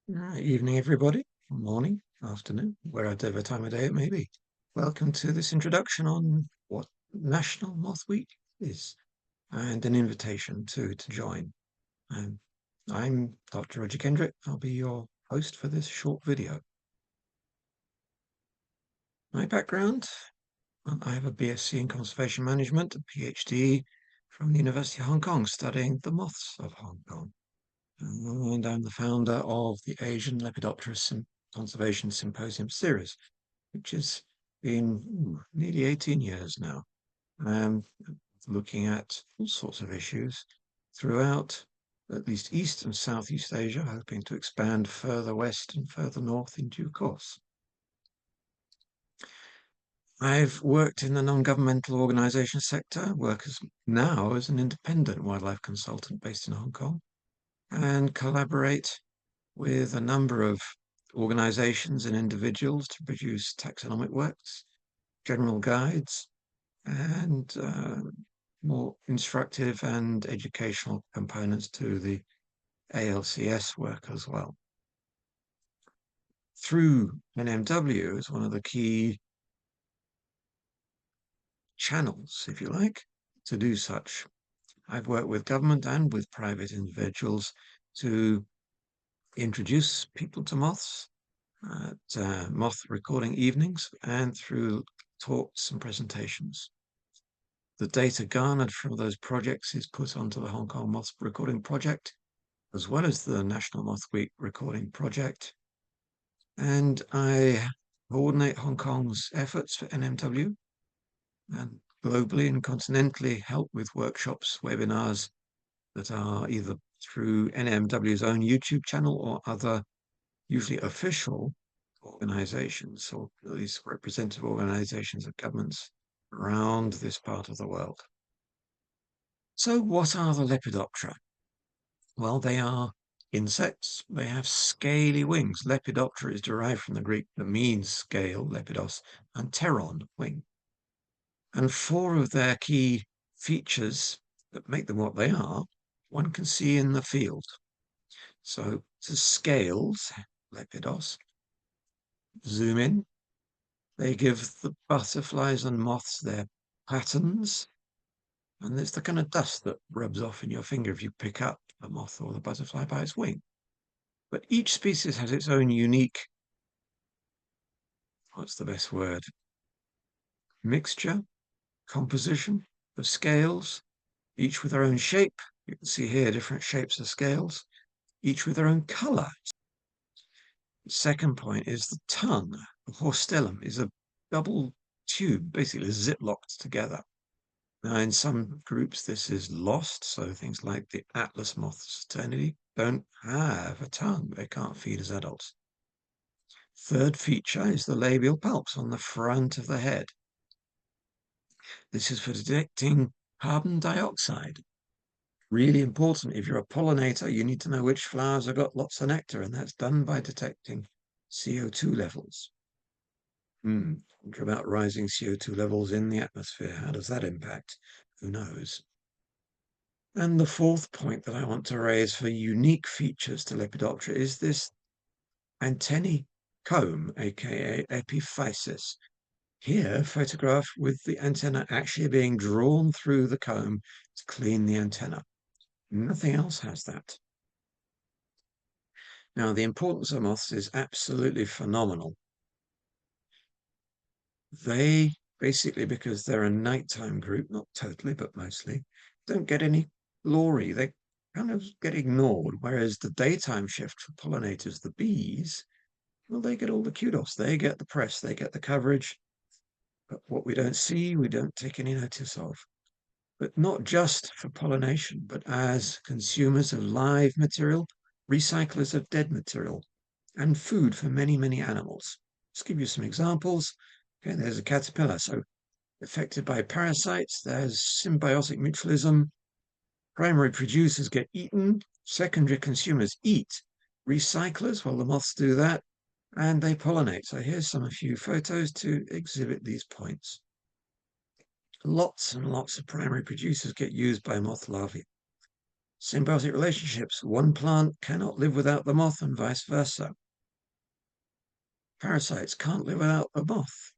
Evening, everybody. Morning, afternoon, wherever time of day it may be. Welcome to this introduction on what National Moth Week is and an invitation to join. Um, I'm Dr. Roger Kendrick. I'll be your host for this short video. My background, I have a BSc in Conservation Management, a PhD from the University of Hong Kong, studying the moths of Hong Kong. And I'm the founder of the Asian Lepidopterus Conservation Symposium series, which has been nearly 18 years now, looking at all sorts of issues throughout at least East and Southeast Asia, hoping to expand further west and further north in due course. I've worked in the non-governmental organisation sector, now as an independent wildlife consultant based in Hong Kong, and collaborate with a number of organizations and individuals to produce taxonomic works, general guides, and more instructive and educational components to the ALCS work as well. Through NMW as one of the key channels, if you like, to do such. I've worked with government and with private individuals to introduce people to moths at moth recording evenings and through talks and presentations. The data garnered from those projects is put onto the Hong Kong Moth Recording Project, as well as the National Moth Week Recording Project. And I coordinate Hong Kong's efforts for NMW and globally and continentally help with workshops, webinars that are either through NMW's own YouTube channel or other, usually official organizations, or at least representative organizations of governments around this part of the world. So what are the Lepidoptera? Well, they are insects. They have scaly wings. Lepidoptera is derived from the Greek that means scale, lepidos, and pteron, wing. And four of their key features that make them what they are, one can see in the field. So the scales, lepidos, zoom in. They give the butterflies and moths their patterns. And there's the kind of dust that rubs off in your finger if you pick up the moth or the butterfly by its wing. But each species has its own unique, what's the best word? Mixture, composition of scales, each with their own shape. You can see here different shapes of scales, each with their own color. The second point is the tongue. The horstellum is a double tube, basically zip-locked together. Now, in some groups, this is lost. So things like the Atlas moths eternity don't have a tongue. They can't feed as adults. Third feature is the labial palps on the front of the head. This is for detecting carbon dioxide. Really important. If you're a pollinator, you need to know which flowers have got lots of nectar, and that's done by detecting CO2 levels. Think about rising CO2 levels in the atmosphere. How does that impact? Who knows? And the fourth point that I want to raise for unique features to Lepidoptera is this antennae comb, aka epiphysis. Here, photographed with the antenna actually being drawn through the comb to clean the antenna. Nothing else has that. Now, the importance of moths is absolutely phenomenal. They basically, because they're a nighttime group, not totally, but mostly, don't get any glory. They kind of get ignored, whereas the daytime shift for pollinators, the bees, well, they get all the kudos. They get the press, they get the coverage. But what we don't see, we don't take any notice of. But not just for pollination, but as consumers of live material, recyclers of dead material, and food for many, many animals. Let's give you some examples. Okay, there's a caterpillar. So affected by parasites, there's symbiotic mutualism. Primary producers get eaten. Secondary consumers eat. Recyclers, well, the moths do that, and they pollinate. So here's a few photos to exhibit these points. Lots and lots of primary producers get used by moth larvae. Symbiotic relationships. One plant cannot live without the moth and vice versa. Parasites can't live without the moth.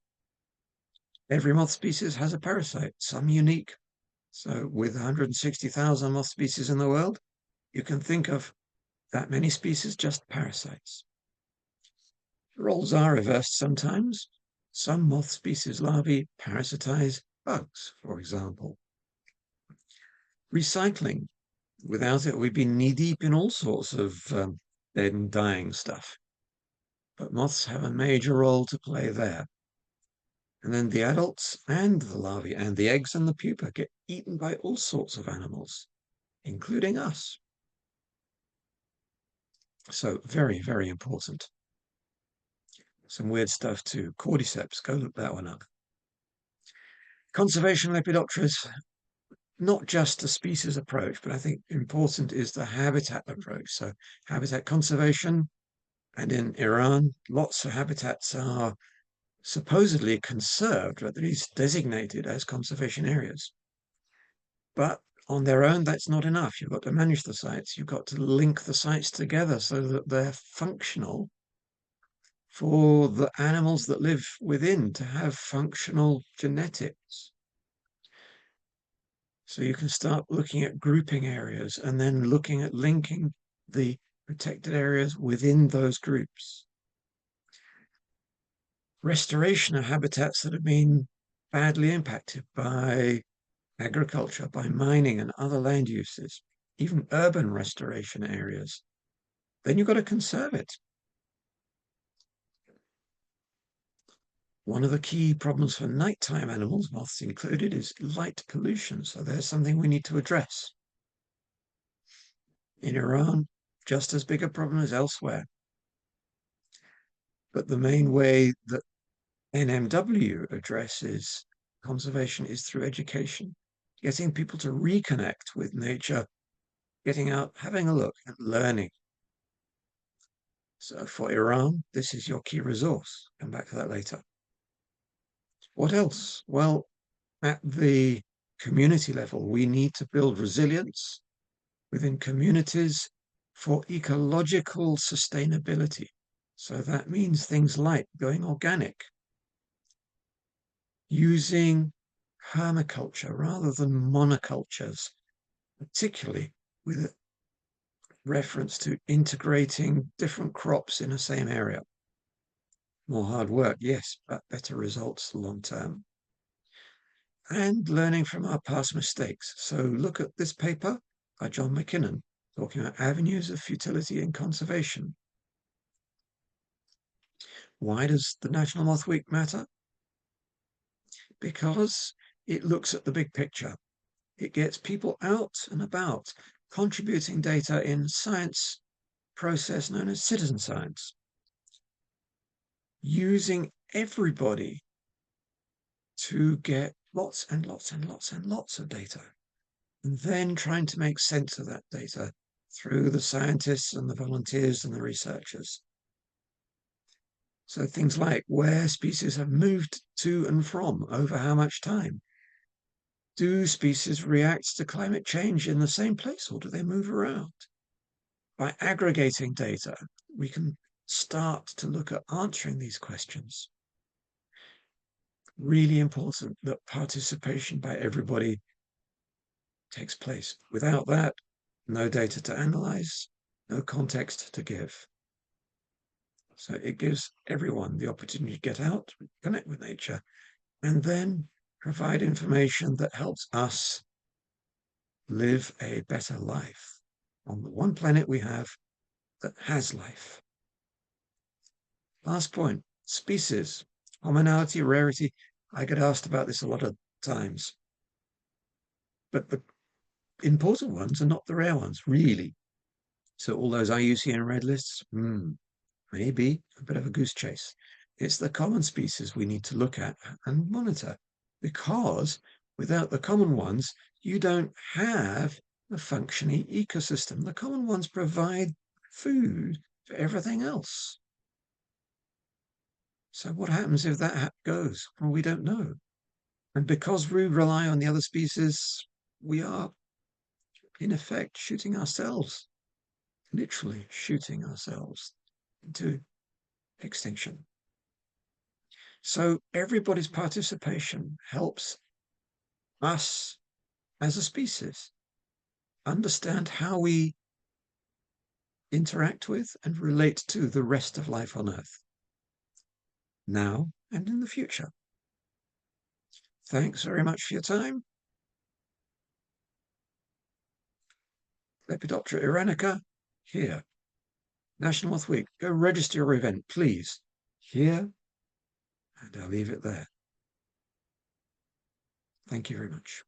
Every moth species has a parasite, some unique. So with 160,000 moth species in the world, you can think of that many species just parasites. Roles are reversed sometimes. Some moth species larvae parasitize bugs, for example. Recycling. Without it, we'd be knee-deep in all sorts of dead and dying stuff. But moths have a major role to play there. And then the adults and the larvae and the eggs and the pupa get eaten by all sorts of animals, including us. So very, very important. Some weird stuff too. Cordyceps, go look that one up. Conservation Lepidopterus, not just a species approach, but I think important is the habitat approach. So habitat conservation, and in Iran, lots of habitats are supposedly conserved, or at least designated as conservation areas. But on their own, that's not enough. You've got to manage the sites. You've got to link the sites together so that they're functional for the animals that live within to have functional genetics. So you can start looking at grouping areas and then looking at linking the protected areas within those groups. Restoration of habitats that have been badly impacted by agriculture, by mining and other land uses, even urban restoration areas, then you've got to conserve it. One of the key problems for nighttime animals, moths included, is light pollution. So there's something we need to address. In Iran, just as big a problem as elsewhere. But the main way that NMW addresses conservation is through education, getting people to reconnect with nature, getting out, having a look, and learning. So for Iran, this is your key resource. Come back to that later. What else? Well, at the community level, we need to build resilience within communities for ecological sustainability. So that means things like going organic, using permaculture rather than monocultures, particularly with reference to integrating different crops in the same area. More hard work, yes, but better results long term. And learning from our past mistakes. So look at this paper by John McKinnon, talking about avenues of futility in conservation. Why does the National Moth Week matter? Because it looks at the big picture. It gets people out and about, contributing data in science process known as citizen science, using everybody to get lots and lots and lots and lots of data, and then trying to make sense of that data through the scientists and the volunteers and the researchers. So things like where species have moved to and from over how much time. Do species react to climate change in the same place, or do they move around? By aggregating data, we can start to look at answering these questions. Really important that participation by everybody takes place. Without that, no data to analyze, no context to give. So it gives everyone the opportunity to get out, connect with nature, and then provide information that helps us live a better life on the one planet we have that has life. Last point, species, commonality, rarity. I get asked about this a lot of times. But the important ones are not the rare ones, really. So all those IUCN red lists, maybe a bit of a goose chase. It's the common species we need to look at and monitor, because without the common ones, you don't have a functioning ecosystem. The common ones provide food for everything else. So what happens if that goes? Well, we don't know. And because we rely on the other species, we are in effect, shooting ourselves, literally shooting ourselves into extinction. So everybody's participation helps us as a species understand how we interact with and relate to the rest of life on Earth, now and in the future. Thanks very much for your time. Lepidoptera iranica, here. National Moth Week. Go register your event, please. Here, and I'll leave it there. Thank you very much.